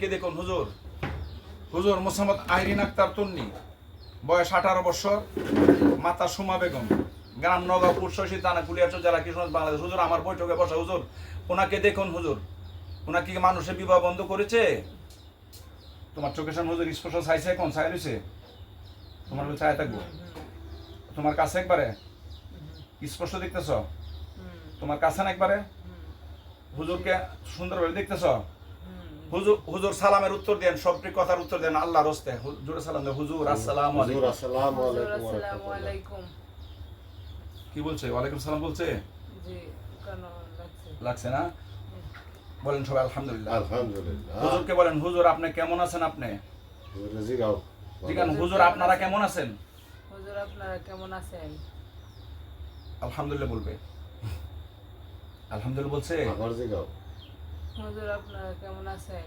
তন্নিকে দেখুন হুজুর। হুজুর মোসাম্মদ আইরিন আক্তার তন্নি, বয়স 18 বছর, মাতা সুমা বেগম, গ্রাম নগাঁপুর শশী থানা কুলিয়াচর জেলা কিশোরগঞ্জ বাংলাদেশ। হুজুর আমার বৈঠকে বসা হুজুর, ওনাকে দেখুন হুজুর। ওনাকে কি মানুষের বিবাহ বন্ধ করেছে? তোমার চোখের সামনে হুজুর স্পষ্ট চাইছে, কোন চাই রয়েছে? তোমার চাই থাকবো তোমার কাছে একবারে স্পষ্ট দেখতেছ? তোমার কাছে না একবারে? হুজুরকে সুন্দরভাবে দেখতেছ? হুজুর হুজুর সালামের উত্তর দেন, সবটি কথার উত্তর দেন আল্লাহর হস্তে। জোরে সালাম দেন। হুজুর আসসালামু আলাইকুম। আসসালামু আলাইকুম। কি বলছে? ওয়ালাইকুম সালাম বলছে। জি, কেন লাগছে না? বলেন সবাই আলহামদুলিল্লাহ। আলহামদুলিল্লাহ। হুজুরকে বলেন, হুজুর আপনি কেমন আছেন? আপনি জিগাও। জিগান, হুজুর আপনারা কেমন আছেন? হুজুর আপনারা কেমন আছেন? আলহামদুলিল্লাহ বলবে। আলহামদুলিল্লাহ বলছে। আবার জিগাও। হুজুর আপনারা কেমন আছেন?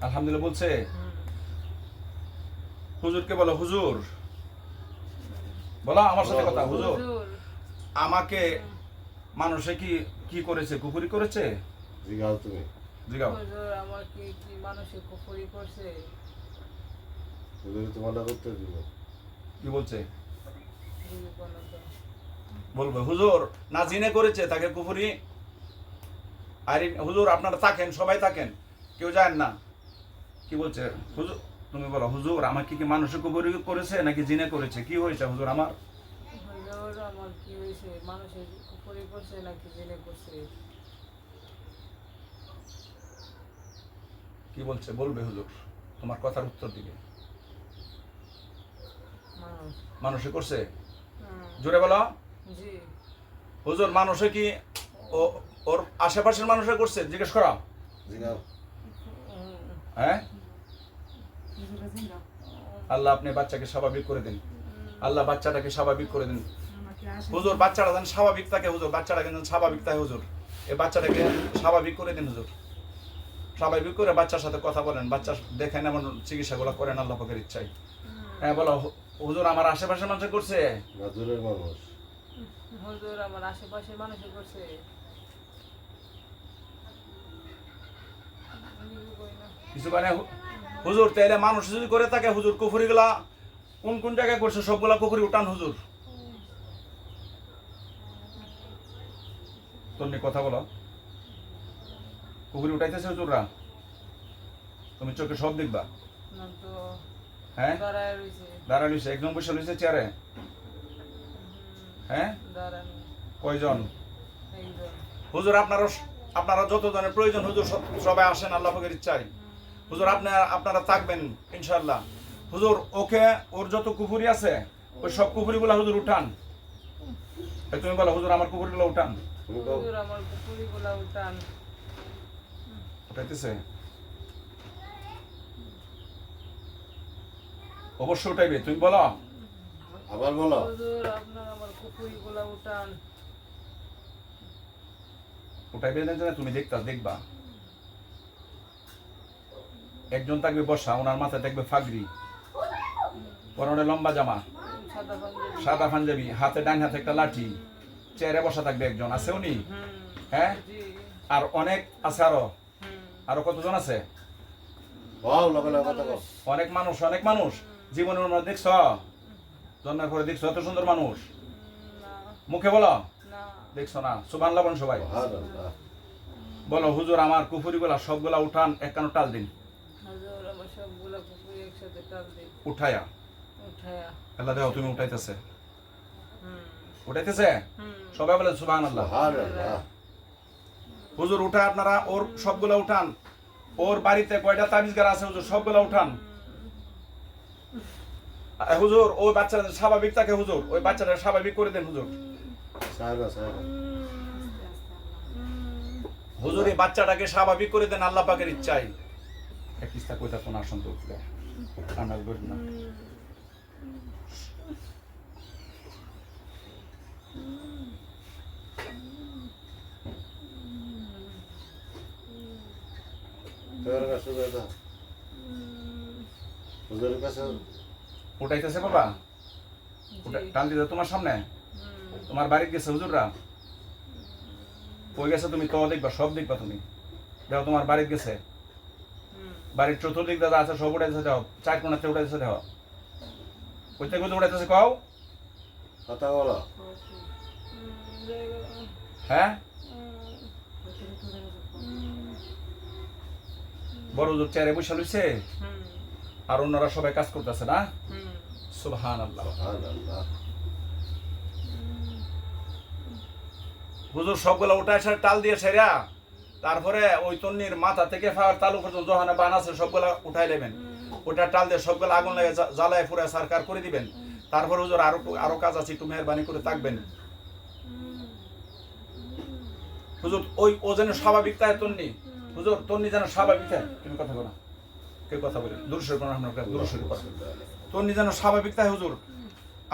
আলহামদুলিল্লাহ বলছে। হুম। হুজুরকে বলো, হুজুর বলো আমার সাথে কথা। হুজুর হুজুর আমাকে মানুষে কি কি করেছে? কুফরি করেছে? জিগাও তুমি। জিগাও। হুজুর আমাকে কি মানুষে কুফরি করছে? হুজুর তোমার উত্তর দিব। কি বলছে? জি, বলেন তো। বলবে হুজুর না জিনে করেছে তাকে কুফরি। আরে হুজুর আপনারা থাকেন, সবাই থাকেন, কেউ যায় না। কি বলছে হুজুর? তুমি বলো, হুজুর আমাকে কি মানুষে কুফরি করেছে নাকি জিনে করেছে? কি হয়েছে হুজুর আমার? হুজুর আমার কি হয়েছে? মানুষে কুফরি করছে নাকি জিনে করছে? কি বলছে বলবে হুজুর, তোমার কথার উত্তর দিবে। মানুষ। মানুষে করছে? হুম। জোরে বলো। জি। হুজুর মানুষে কি ওর আশেপাশের মানুষে করছে? জিজ্ঞেস করা। জিগাও। হ্যাঁ, আল্লাহ আপনি বাচ্চাকে স্বাভাবিক করে দিন। আল্লাহ বাচ্চাটাকে স্বাভাবিক করে দিন। হুজুর বাচ্চাটা যেন স্বাভাবিক থাকে হুজুর, বাচ্চাটা যেন স্বাভাবিক থাকে হুজুর। এই বাচ্চাটাকে স্বাভাবিক করে দিন হুজুর। স্বাভাবিক করে বাচ্চার সাথে কথা বলেন, বাচ্চা দেখেন এমন চিকিৎসাগুলো করেন আল্লাহ পাকের ইচ্ছায়। হ্যাঁ বলো হুজুর আমার আশেপাশের মানুষ করছে। নাজুরের মানুষ। হুজুর আমার আশেপাশের মানুষে করছে। কিছু মানে হুজুর তাইলে মানুষ যদি করে থাকে হুজুর কুফরি গুলা কোন কোন জায়গায় করছে? সবগুলা কুফরি উঠান হুজুর। তোর নিয়ে কথা বলো। কুফরি উঠাইতেছে হুজুররা? তুমি চোখে সব দেখবা। না তো হ্যাঁ দাঁড়ায় রয়েছে। দাঁড়া লইছে, একদম বসে লইছে চেয়ারে। হ্যাঁ দাঁড়ানো কয়জন? একজন। হুজুর আপনারা যত জনের প্রয়োজন হুজুর সবাই আসেন আল্লাহ পাকের ইচ্ছায়। হুজুর আপনারা থাকবেন ইনশাআল্লাহ। হুজুর ওকে ওর যত কুফরি আছে ওই সব কুফরিগুলা হুজুর উঠান। তুমি বলো হুজুর আমার কুফরিগুলো উঠান। তুমি কও। হুজুর আমার পুকুরিগুলা উঠান। উঠাইতেছে? অবশ্যই উঠাইবে, তুমি বলো। আবার বলো। হুজুর আপনার আমার পুকুরিগুলা উঠান। উঠাইবে না যে তুমি দেখবা। একজন থাকবে বসা, ওনার মাথায় থাকবে ফাগরি, পরনে লম্বা জামা, সাদা পাঞ্জাবি। সাদা পাঞ্জাবি, হাতে ডান হাতে একটা লাঠি, চেয়ারে বসা থাকবে একজন। আছে উনি? হ্যাঁ জি। আর অনেক আছে, আরো কতজন আছে? বল লগে লগে কথা কও। অনেক মানুষ জীবনের মধ্যে দেখছ? জন্মের পরে দেখছো এত সুন্দর মানুষ? না মুখে বলো না। দেখছো না? সুবহানাল্লাহ বলেন সবাই। সুবহানাল্লাহ। বলো হুজুর আমার কুফরিগুলা সবগুলা উঠান, এক কানো টাল দিন। হুজুর আমার সবগুলা পুকুরি একসাথে টাল দিন। উঠায়া উঠায়া। আল্লাহ দেও তুমি উঠাইতেছে। হুম। উঠাইতেছে? সবাই বলে সুবহানাল্লাহ। সুবহানাল্লাহ। হুজুর উঠায় আপনারা ওর সবগুলা উঠান। ওর বাড়িতে কয়টা তাবিজগার আছে হুজুর সবগুলা উঠান। হুজুর ওই বাচ্চাটা স্বাভাবিক থাকে হুজুর, ওই বাচ্চাটা স্বাভাবিক করে দেন হুজুর। সারা সারা। হুজুর এই বাচ্চাটাকে স্বাভাবিক করে দেন আল্লাহ পাকের ইচ্ছায়। এক কিস্তা কইতা কোন আসন্ত উঠলে কান্না করেন না। তোর কাছে দাদা। হুজুরের কাছে উঠাইতেছে বাবা? টান দিতে তোমার সামনে? তোমার বাড়িতে গেছে হুজুররা? কই গেছে তুমি তো দেখবা, সব দেখবা তুমি। দেখো তোমার বাড়িতে গেছে, বাড়ির চতুর্দিক দাদা আছে, সব উঠাইছে দাও, চার কোণাতে উঠাইছে দাও। কইতে কইতে উঠাইতেছে কও, কথা বলো। হ্যাঁ বড় হুজুর চেয়ারে বসে লইছে আর অন্যরা সবাই কাজ করতেছে না। সুবহানাল্লাহ। সুবহানাল্লাহ। হুজুর সবগুলা উঠায় সারে টাল দিয়ে সেরা, তারপরে ওই তন্নির মাথা থেকে ফাওয়ার তালু পর্যন্ত যখন বান আছে সবগুলা উঠাই নেবেন, ওটা টাল দিয়ে সবগুলা আগুন লাগে জ্বালায় পুরা সরকার করে দিবেন। তারপর হুজুর আরো কাজ আছে, একটু মেহরবানি করে থাকবেন। হুজুর ওই ও যেন স্বাভাবিক তাই তন্নি, হুজুর তন্নি যেন স্বাভাবিক তাই, তুমি কথা বলো, কেউ কথা বলে দুরুশরীফ পড়েন, আপনারা দুরুশরীফ পড়েন। তন্নি যেন স্বাভাবিক তাই হুজুর,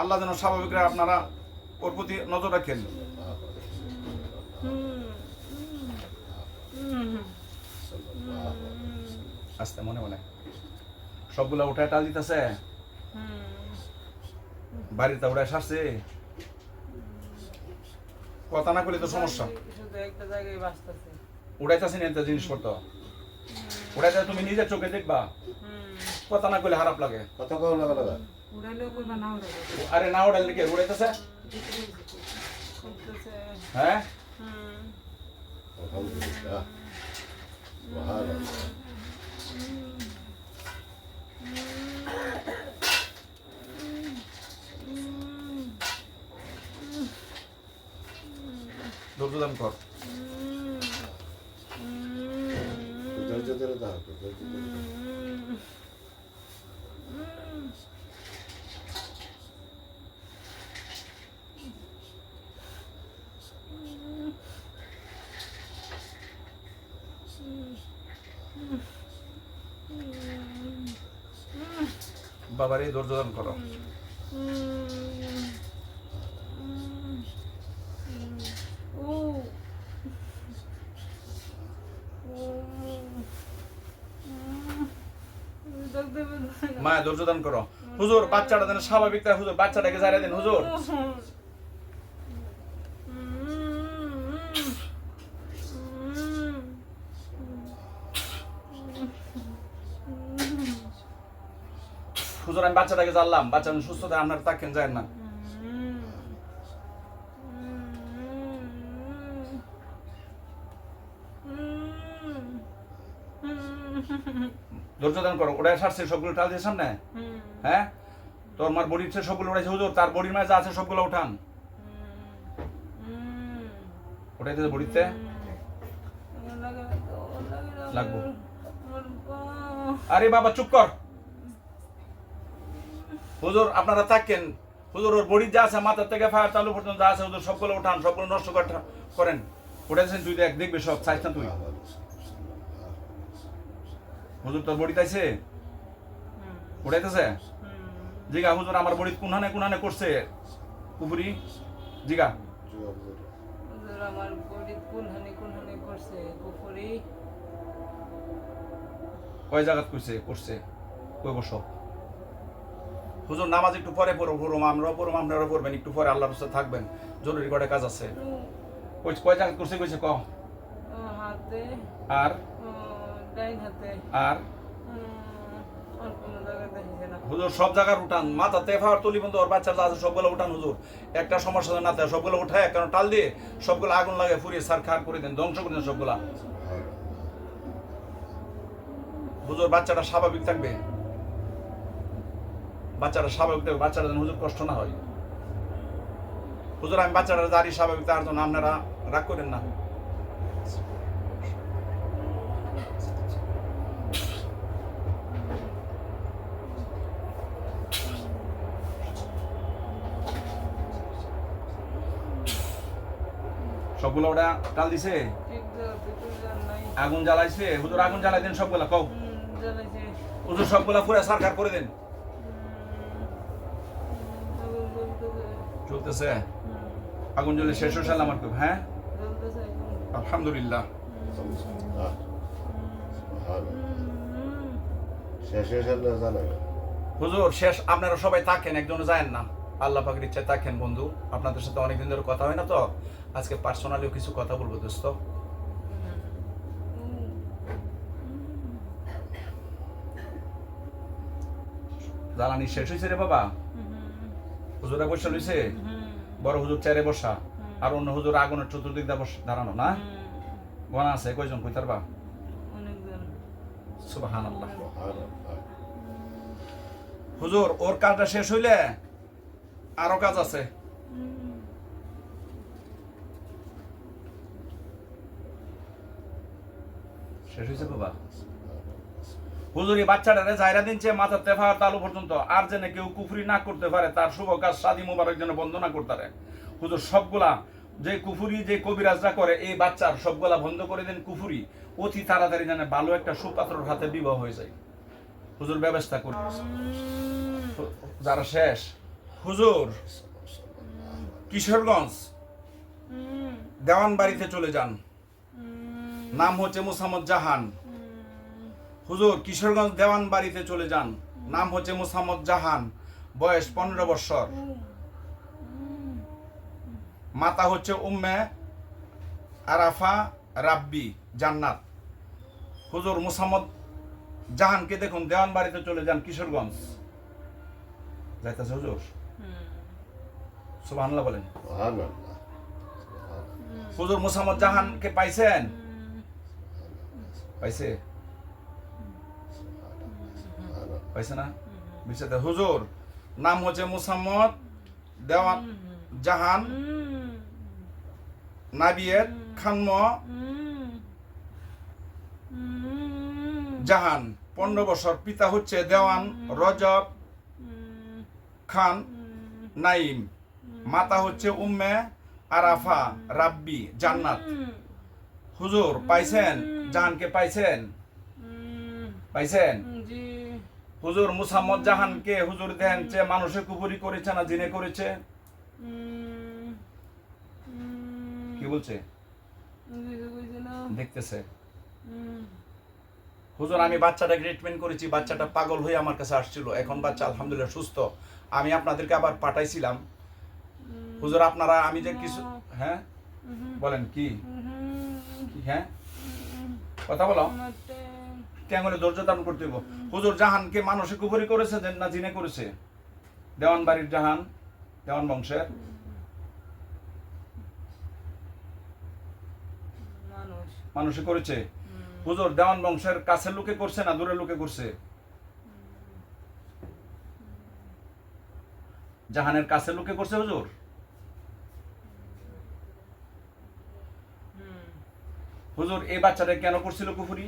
আল্লাহ যেন স্বাভাবিক রাখে, আপনারা ওর প্রতি নজর রাখেন। আস্তে মনে মনে সবগুলা উঠায় টাল দিতেছে, বাড়িতে উঠায় সারছে, কথা না করলে তো সমস্যা। শুধু একটা জায়গায় বাঁচতেছে। উড়াইতেছে না একটা জিনিসপত্র, উড়াইতে তুমি নিজের চোখে দেখবা, কথা না করলে খারাপ লাগে। কথা কও লাগা লাগা। উড়াইলেও কইবা না উড়াইলেও। আরে না উড়াইলে কি উড়াইতেছে? করতেছে। হ্যাঁ আলহামদুলিল্লাহ। সুবহানাল্লাহ। ধৈর্য কর। ধৈর্য ধরে দাও, ধৈর্য ধরে। বাবারে ধৈর্য ধারণ করো। মা ধৈর্য ধারণ করো। হুজুর বাচ্চাটা যেন স্বাভাবিক তাই, হুজুর বাচ্চাটাকে জায়গা দেন হুজুর। হুজুর আমি বাচ্চাটাকে জানলাম, বাচ্চা সুস্থ থাকে, আপনার তাকেন যায় না। ধৈর্য ধারণ করো। ওটা সারছে সবগুলো টাল দিয়ে সামনে। হ্যাঁ তোর মার বডির সবগুলো উঠাইছে হুজুর, তার বডির মাঝে যা আছে সবগুলো উঠান, উঠাইতে বডিতে লাগবো। আরে বাবা চুপ কর হুজুর, আপনারা থাকেন। হুজুর ওর বডির যা আছে মাথা থেকে ফায়ার তালু পর্যন্ত যা আছে হুজুর সবগুলো উঠান, সবগুলো নষ্ট করেন। উঠাইছেন তুই দেখ, দেখবি সব চাইছ না তুই। হুজুর তোর বডি তাইছে উঠাইতেছে? জিগা হুজুর আমার বডি কোনখানে কোনখানে করছে উপরি, জিগা হুজুর আমার বডি কোনখানে কোনখানে করছে উপরে, কয় জায়গা করছে কই বসো। হুজুর নামাজ একটু পরে পড়বো, আমরাও পড়বো, আপনারাও পড়বেন, একটু পরে আল্লাহর রাস্তায় থাকবেন, জরুরি কটা কাজ আছে। কয় জায়গা করছে কইছে ক? হাতে আর ডাইন হাতে আর আর কোন জায়গায় দেখিছে না। হুজুর সব জায়গার উঠান, মাথা তেফার তুলি বন্ধু ওর বাচ্চা যা আছে সবগুলো উঠান হুজুর, একটা সমস্যা না থাকে, সবগুলো উঠায় কারণ টাল দিয়ে সবগুলো আগুন লাগে ফুরিয়ে সার খার করে দেন, ধ্বংস করে দেন সবগুলা। হুজুর বাচ্চাটা স্বাভাবিক থাকবে, বাচ্চাটা স্বাভাবিক থাকবে, বাচ্চাটা যেন হুজুর কষ্ট না হয়। হুজুর আমি বাচ্চাটা দাঁড়িয়ে স্বাভাবিক তার জন্য আপনারা রাগ করেন না। সবগুলো ওটা টাল দিছে, ঠিক জায়গাতে তো জান নাই। আগুন জ্বালাইছে হুজুর, আগুন জ্বালাই দেন সবগুলা কও জ্বালাইছে। হুজুর, সবগুলা পুরা সারকার করে দেন। আগুন জ্বলতেছে। চলতেছে আগুন জ্বলে শেষ হয়ে সালাম আলাইকুম। হ্যাঁ জ্বলতেছে আগুন। আলহামদুলিল্লাহ। আলহামদুলিল্লাহ। সুবহানাল্লাহ। শেষ হয়ে গেল জানা। হুজুর শেষ, আপনারা সবাই থাকেন, একজনে যায়েন না, আল্লাহ পাকের ইচ্ছায় থাকেন বন্ধু। আপনাদের সাথে অনেকদিন ধরে কথা হয় না তো, আজকে পার্সোনালিও কিছু কথা বলবো দোস্ত। জ্বালানি শেষ হয়েছে রে বাবা? হুজুরা বসে লইছে? বড় হুজুর চেয়ারে বসা, আর অন্য হুজুর আগুনের চতুর্দিক দিয়ে দাঁড়ানো না? গনা আছে কয়জন কইতার বা? অনেকজন। সুবহানাল্লাহ। সুবহানাল্লাহ। হুজুর ওর কাজটা শেষ হইলে আরো কাজ আছে। শেষ হয়েছে বাবা? হুজুর এই বাচ্চাটারে জায়রা দিনছে মাথার তেফার তালু পর্যন্ত, আর যেন কেউ কুফরি না করতে পারে, তার শুভ কাজ শাদী মুবারক যেন বন্ধ না করতে পারে। হুজুর সবগুলা যে কুফুরি যে কবিরাজরা করে এই বাচ্চার সবগুলা বন্ধ করে দেন কুফুরি, অতি তাড়াতাড়ি যেন ভালো একটা সুপাত্রর হাতে বিবাহ হয়ে যায়। হুজুর ব্যবস্থা করুন। যারা শেষ হুজুর কিশোরগঞ্জ দেওয়ান বাড়িতে চলে যান, নাম হচ্ছে মুসাম্মদ জাহান। হুজুর কিশোরগঞ্জ দেওয়ান বাড়িতে চলে যান, নাম হচ্ছে মুসাম্মদ জাহান, বয়স 15 বছর, মাতা হচ্ছে উম্মে আরাফা রাব্বি জান্নাত। হুজুর মুসাম্মদ জাহানকে দেখুন দেওয়ান বাড়িতে চলে যান কিশোরগঞ্জ। যাইতেছে হুজুর? সুবহানাল্লাহ বলেন। সুবহানাল্লাহ। হুজুর মুসাম্মদ জাহানকে পাইছেন? পাইছে? পাইছে না? বিষয়টা হুজুর নাম হচ্ছে মুসাম্মদ দেওয়ান জাহান নাবিয়ের খানম জাহান, 15 বছর, পিতা হচ্ছে দেওয়ান রজব খান নাইম, মাতা হচ্ছে উম্মে আরাফা রাব্বি জান্নাত। হুজুর পাইছেন জাহানকে? পাইছেন? পাইছেন? জি। হুজুর মুসাম্মদ জাহানকে হুজুর দেন যে মানুষে কুফরি করেছে না জিনে করেছে? কি বলছে? দেখতেছে। হুজুর আমি বাচ্চাটাকে ট্রিটমেন্ট করেছি, বাচ্চাটা পাগল হয়ে আমার কাছে আসছিল, এখন বাচ্চা আলহামদুলিল্লাহ সুস্থ। আমি আপনাদেরকে আবার পাঠাইছিলাম হুজুর, আপনারা আমি যে কিছু, হ্যাঁ বলেন কি? হ্যাঁ কথা বলো। কেমন ধৈর্য ধারণ করতে হইব। হুজুর জাহানকে মানুষে কুফরি করেছে না জিনে করেছে? দেওয়ান বাড়ির জাহান, দেওয়ান বংশের মানুষে করেছে। হুজুর দেওয়ান বংশের কাছের লোকে করছে না দূরের লোকে করছে? জাহানের কাছের লোকে করছে হুজুর। হুজুর এই বাচ্চাটা কেন করছিল কুফরি?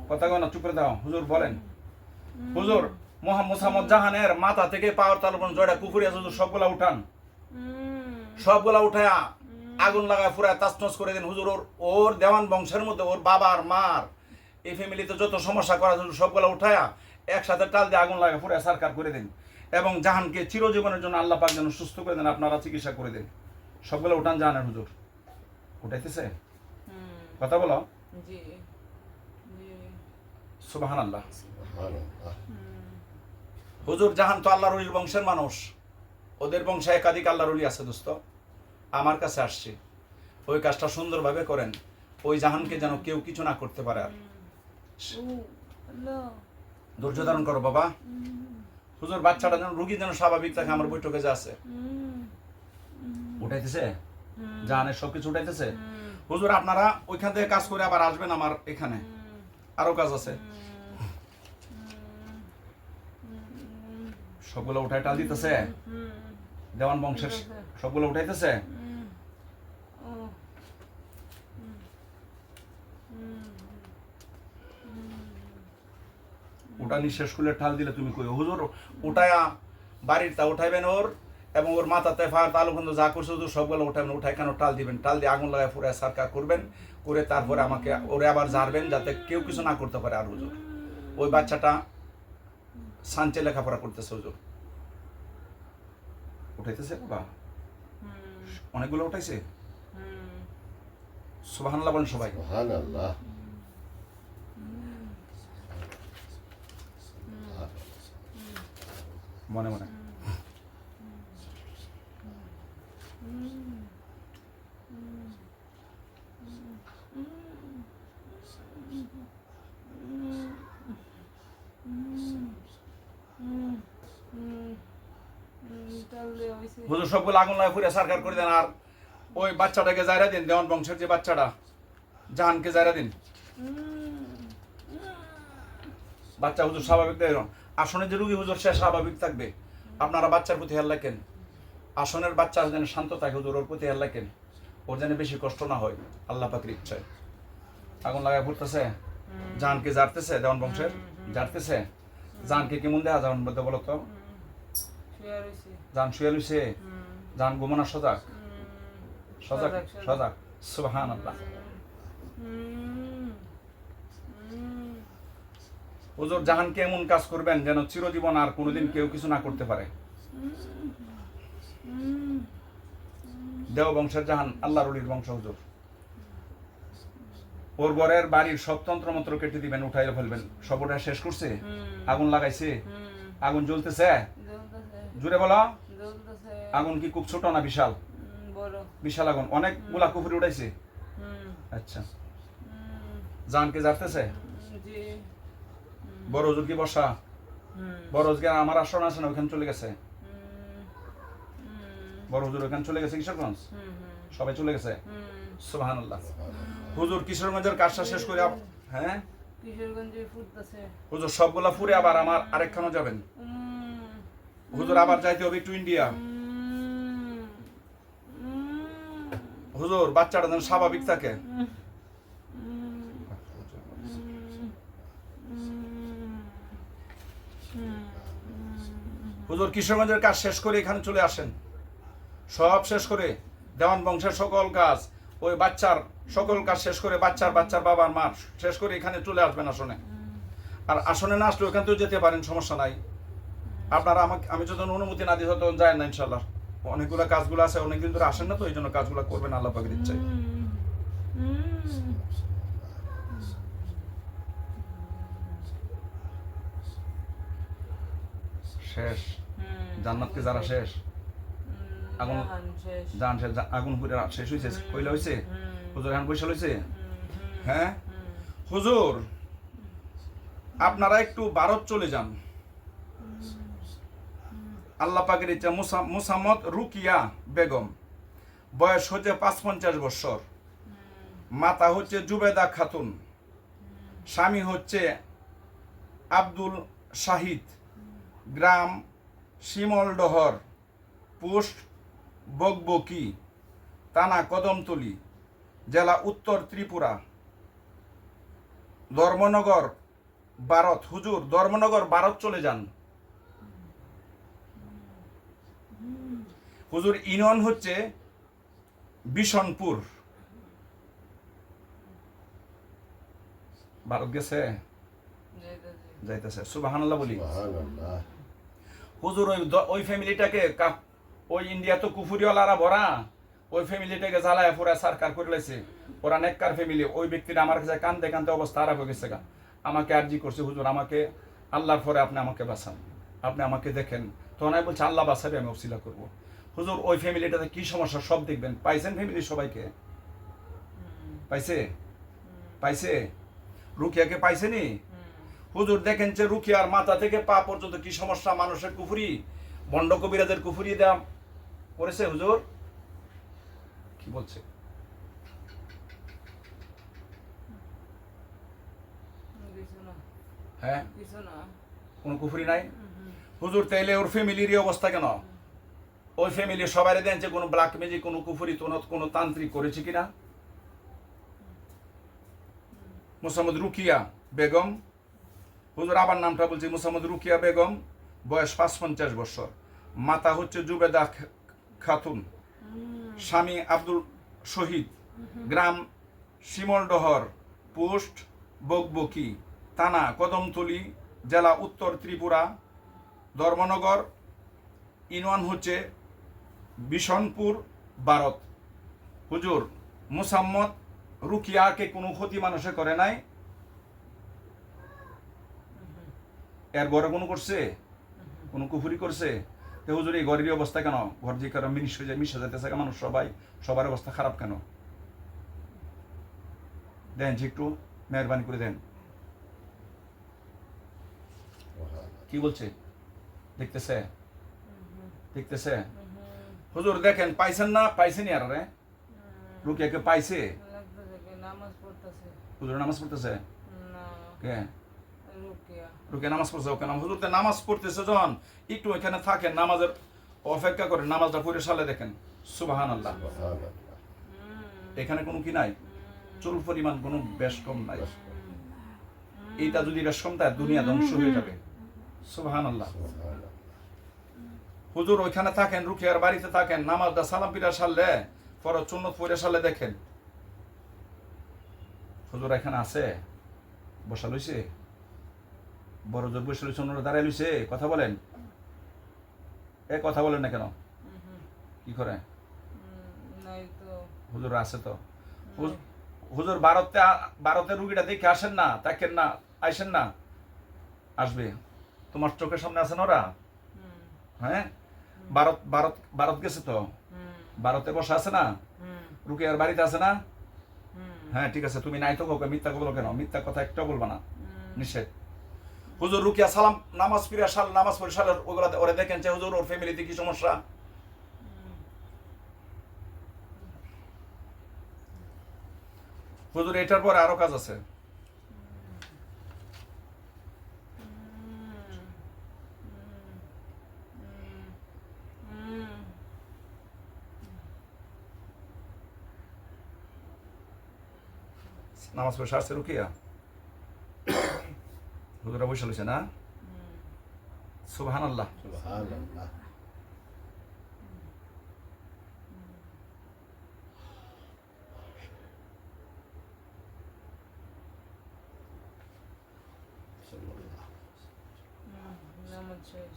কথা কও না, চুপ করে দাও। হুজুর বলেন। হুজুর মুসাম্মদ জাহানের মাথা থেকে পাওয়ার তালু পর্যন্ত জয়টা কুফরি আছে হুজুর, সবগুলা উঠান, সবগুলা উঠায়া আগুন লাগায় পুরায় তাসনস করে দিন হুজুর। ওর দেওয়ান বংশের মধ্যে ওর বাবার মার এই ফ্যামিলিতে যত সমস্যা করা হুজুর সবগুলা উঠায়া একসাথে টাল দিয়ে আগুন লাগায় পুরায় সারকার করে দিন, এবং জাহানকে চিরজীবনের জন্য আল্লাহ পাক যেন সুস্থ করে দেন, আপনারা চিকিৎসা করে দেন। সবগুলা উঠান জাহানের হুজুর। উঠাইতেছে? কথা বলো। সুবহানাল্লাহ। হুজুর জাহান তো আল্লাহর ওলির বংশের মানুষ, ওদের বংশে একাধিক আল্লাহর ওলি আছে দোস্ত। আমার কাছে আসছে, ওই কাজটা সুন্দরভাবে করেন, ওই জাহানকে যেন কেউ কিছু না করতে পারে। আর ধৈর্য ধারণ করো বাবা। হুজুর বাচ্চাটা যেন রুগী যেন স্বাভাবিক থাকে, আমার বৈঠকে যা আছে। উঠাইতেছে জাহানের সবকিছু উঠাইতেছে। হুজুর আপনারা ওইখান থেকে কাজ করে আবার আসবেন আমার এখানে, আরো কাজ আছে। সবগুলো উঠাই টাল দিতেছে দেওয়ান বংশের, সবগুলো উঠাইতেছে। ওটা নিঃশ্বাস করলে ঠাল দিলে তুমি কই হুজুর উঠায়া বাড়ির তা উঠাইবেন ওর, এবং ওর মাথাতে ফার তালু বন্ধ যা করছে হুজুর সবগুলো উঠাবেন, উঠাই কেন টাল দিবেন, টাল দিয়ে আগুন লাগায় পুরো সারকার করবেন, করে তারপরে আমাকে ওরে আবার ঝাড়বেন যাতে কেউ কিছু না করতে পারে। আর হুজুর ওই বাচ্চাটা সাঞ্চে লেখাপড়া করতেছে হুজুর। উঠাইতেছে বাবা? অনেকগুলো উঠাইছে? সুবহানাল্লাহ বলেন সবাই। সুবহানাল্লাহ। মনে মনে। তাহলে হইছে হুজুর সবগুলো আগুন লাগে পুরে সারকার করে দেন। আর ওই বাচ্চাটাকে জায়রা দিন, দেওয়ান বংশের যে বাচ্চাটা জাহানকে জায়রা দিন। বাচ্চা হুজুর স্বাভাবিক দেখুন। আসনে যে রুগী হুজুর সে স্বাভাবিক থাকবে। আপনারা বাচ্চার প্রতি খেয়াল রাখেন, আসনের বাচ্চা যেন শান্ত থাকে হুজুর, ওর প্রতি খেয়াল রাখেন, ওর যেন বেশি কষ্ট না হয় আল্লাহ পাকের ইচ্ছায়। আগুন লাগায় পড়তেছে, জাহানকে জারতেছে, দেওয়ান বংশের জারতেছে। জাহানকে কেমন দেয়া যাবেন বলতে বলো তো? শুয়ে রইছে জাহান শুয়ে লইছে, জাহান ঘুমানো সজাগ সজাগ সজাগ। সুবহানাল্লাহ। হুজুর জাহানকে এমন কাজ করবেন যেন চিরজীবন আর কোনোদিন কেউ কিছু না করতে পারে। দেও বংশের জাহান আল্লাহর ওলির বংশ হুজুর। ওর ঘরের বাড়ির সব তন্ত্র মন্ত্র কেটে দিবেন, উঠাইয়া ফেলবেন। সব ওটা শেষ করছে, আগুন লাগাইছে, আগুন জ্বলতেছে। জুড়ে বলো, আগুন কি খুব ছোট না বিশাল? বড় বিশাল আগুন, অনেকগুলা কুফরি উঠাইছে। আচ্ছা, জাহানকে জারতেছে। জি বড় হুজুর কি বসা? বড় হুজুর আমার আসন আছে না, ওইখানে চলে গেছে। বড় হুজুর ওইখানে চলে গেছে কিশোরগঞ্জ, সবাই চলে গেছে। সুবহানাল্লাহ। হুজুর কিশোরগঞ্জের কাজটা শেষ করে হ্যাঁ কিশোরগঞ্জে ফুটতেছে হুজুর সবগুলা ফুরে আবার আমার আরেকখানে যাবেন হুজুর। আবার যাইতে হবে একটু ইন্ডিয়া হুজুর, বাচ্চাটা যেন স্বাভাবিক থাকে। হুজুর কিশোরগঞ্জের কাজ শেষ করে এখানে চলে আসেন, সব শেষ করে দেওয়ান বংশের সকল কাজ, ওই বাচ্চার সকল কাজ শেষ করে, বাচ্চার বাবার মার শেষ করে এখানে চলে আসবেন আসনে। আর আসনে না আসলে ওখান থেকে যেতে পারেন, সমস্যা নাই। আপনারা আমাকে, আমি যখন অনুমতি না দিই তখন যায় না ইনশাল্লাহ। অনেকগুলো কাজগুলো আছে, অনেকদিন ধরে আসেন না, তো এই জন্য কাজগুলো করবেন আল্লাহ পাকের ইচ্ছায়। শেষ জান্নাতকে যারা শেষ, আগুন জান শেষ, আগুন পুরে শেষ হয়েছে, কইলা হয়েছে হুজুর এখন পয়সা লইছে। হ্যাঁ হুজুর, আপনারা একটু ভারত চলে যান। আল্লাহ পাকের ইচ্ছা মুসাম্মদ রুকিয়া বেগম, বয়স হচ্ছে 55 বছর, মাতা হচ্ছে জুবেদা খাতুন, স্বামী হচ্ছে আব্দুল শাহিদ, গ্রাম শিমলডহর, পোস্ট বকবকি, থানা কদমতলী, জেলা উত্তর ত্রিপুরা, ধর্মনগর ভারত। হুজুর ধর্মনগর ভারত চলে যান। হুজুর ইউনিয়ন হচ্ছে বিশনপুর, ভারত গেছে, যাইতেছে। সুবহানাল্লাহ বলি। সুবহানাল্লাহ। হুজুর ওই ফ্যামিলিটাকে, ওই ইন্ডিয়া তো কুফুরিওয়ালারা ভরা, ওই ফ্যামিলিটাকে জ্বালায় পুরা সরকার করে লাইছে। ওরা নেককার ফ্যামিলি। ওই ব্যক্তিটা আমার কাছে কান্দে কান্দে অবস্থা খারাপ হয়ে গেছে। আমাকে আর্জি করছে, হুজুর আমাকে আল্লাহর পরে আপনি আমাকে বাঁচান, আপনি আমাকে দেখেন। তখন আমি বলছি আল্লাহ বাঁচাবে, আমি ওসিলা করবো। হুজুর ওই ফ্যামিলিটাতে কি সমস্যা সব দেখবেন। পাইছেন ফ্যামিলি সবাইকে? পাইছে? পাইছে? রুকিয়াকে পাইছেনি? হুজুর দেখেন যে রুকিয়ার মাথা থেকে পা পর্যন্ত কি সমস্যা, মানুষের কুফুরি, বন্ড কবিরাজের কুফুরি দেওয়া করেছে। হুজুর কি বলছে? হ্যাঁ কোনো কুফুরি নাই হুজুর। তাইলে ওর ফ্যামিলির অবস্থা কেন? ওই ফ্যামিলি সবাই দেন যে কোনো ব্ল্যাক ম্যাজিক, কোনো কুফুরি, কোনো তান্ত্রিক করেছে কিনা? মুসাম্মদ রুকিয়া বেগম, হুজুর আবার নামটা বলছি, মুসাম্মদ রুকিয়া বেগম, বয়স 55 বছর, মাতা হচ্ছে জুবেদা খাতুন, স্বামী আব্দুল শহীদ, গ্রাম শিমলডহর, পোস্ট বকবকি, থানা কদমতলী, জেলা উত্তর ত্রিপুরা, ধর্মনগর, ইউনিয়ন হচ্ছে বিশনপুর, ভারত। হুজুর মুসাম্মদ রুকিয়াকে কোনো ক্ষতি মানুষে করে নাই? এর ঘরে কোনো করছে? কোনো কুফুরি করছে? তো হুজুর এই ঘরের অবস্থা কেন? ঘর যে কারো মিশে যেতেছে মানুষ সবার অবস্থা খারাপ কেন? দেন যে একটু মেহরবানি করে দেন। কি বলছে? দেখতেছে? হুজুর দেখেন, পাইছেন না? পাইছেনি আর রে রুকিয়াকে পাইছে? লাগতেছে কি নামাজ পড়তেছে? হুজুর নামাজ পড়তেছে? না, কে? রুকিয়া। রুকিয়া নামাজ পড়ছে? ওকে হুজুর তো নামাজ পড়তেছে যখন একটু এখানে থাকেন, নামাজের অপেক্ষা করেন, নামাজটা পড়ে সালে দেখেন। সুবহানাল্লাহ। এখানে কোনো কি নাই, চুল পরিমাণ কোনো বেশ কম নাই। এইটা যদি বেশ কম থাকে দুনিয়া ধ্বংস হয়ে যাবে। সুবহানাল্লাহ। হুজুর ওইখানে থাকেন, রুকিয়ার বাড়িতে থাকেন, নামাজটা সালাম পিরা সারলে ফরজ সুন্নত পড়ে সারলে দেখেন। হুজুর এখানে আছে, বসা লইছে, বড় জোর বসে লইছে, অন্যরা দাঁড়ায় লইছে, কথা বলেন। কথা বলেন না কেন? কি করে? নাই তো। হুজুর আছে তো। হুজুর ভারতে রুগীটা দেখে আসেন না, দেখেন না, আইসেন না? আসবে, তোমার চোখের সামনে আছেন ওরা। হ্যাঁ, ভারত গেছে তো, ভারতে বসে আছে না, রুকিয়ার বাড়িতে আছে না? হ্যাঁ ঠিক আছে, তুমি নাই তো কাউকে মিথ্যা বলো কেন? মিথ্যা কথা একটাও বলবা না, নিষেধ। হুজুর রুকিয়া সালাম নামাজ ফিরে সাল, নামাজ পড়ে সাল, ওগুলা ওরা দেখেন যে হুজুর ওর ফ্যামিলিতে কি সমস্যা। হুজুর এটার পরে আরো কাজ আছে। নামাজ পড়ে সারছে রুকিয়া, হুজুরা বসে লইছে না? সুবহানাল্লাহ। সুবহানাল্লাহ। নামাজ শেষ।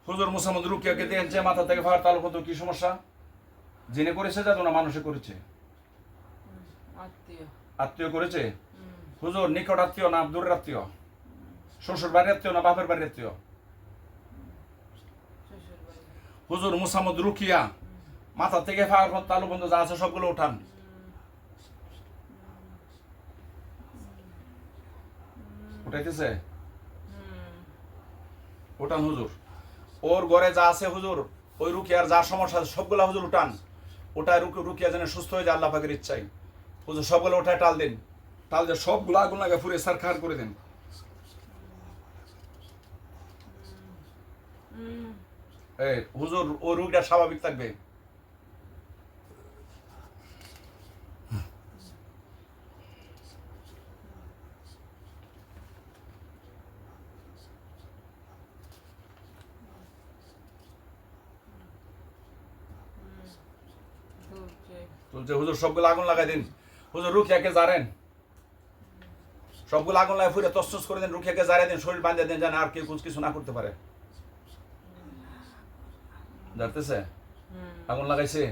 হুজুর মুসাম্মদ রুকিয়াকে দেখেন যে মাথা থেকে ফার তালু কত কি সমস্যা, জেনে করেছে যাতে না মানুষে করেছে, আত্মীয়। আত্মীয় করেছে। হুজুর নিকট আত্মীয় না দূরের আত্মীয়? শ্বশুর বাড়ির আত্মীয় না বাপের বাড়ির আত্মীয়? শ্বশুর বাড়ি। হুজুর মুসাম্মদ রুকিয়া মাথা থেকে ফার তালু বন্ধ যা আছে সবগুলো উঠান। উঠাইতেছে? উঠান হুজুর। ওর ঘরে যা আছে হুজুর, ওই রুকিয়ার যা সমস্যা আছে সবগুলা হুজুর উঠান। ওটাই রুকিয়া যেন সুস্থ হয়ে যায় আল্লাহ পাকের ইচ্ছাই। হুজুর সবগুলো ওঠায় টাল দিন, টাল দিয়ে সবগুলো আগুন লাগে ফুরে সারখার করে দেন। হুজুর ওই রুগীটা স্বাভাবিক থাকবে। তুলছে হুজুর সবগুলো আগুন লাগাই দিন। হুজুর রুকিয়াকে জারেন, সবগুলো আগুন লাগাই ফুরে তসতস করে দেন, রুকিয়াকে জারিয়ে দিন, শরীর বাঁধিয়ে দেন যেন আর কেউ কিছু না করতে পারে। জারতেছে? আগুন লাগাইছে?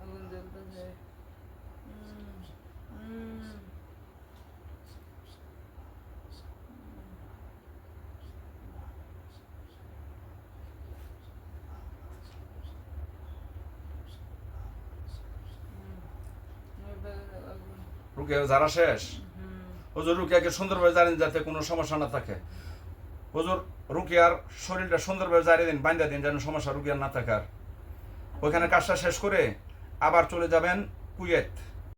আগুন জ্বলতেছে। রুকিয়া জারা শেষ? হুজুর রুকিয়াকে সুন্দরভাবে জানেন যাতে কোনো সমস্যা না থাকে। হুজুর রুকিয়ার শরীরটা সুন্দরভাবে জারিয়ে দিন, বাঁধা দিন যেন সমস্যা রুকিয়ার না থাকার। ওইখানে কাজটা শেষ করে আবার চলে যাবেন কুয়েত।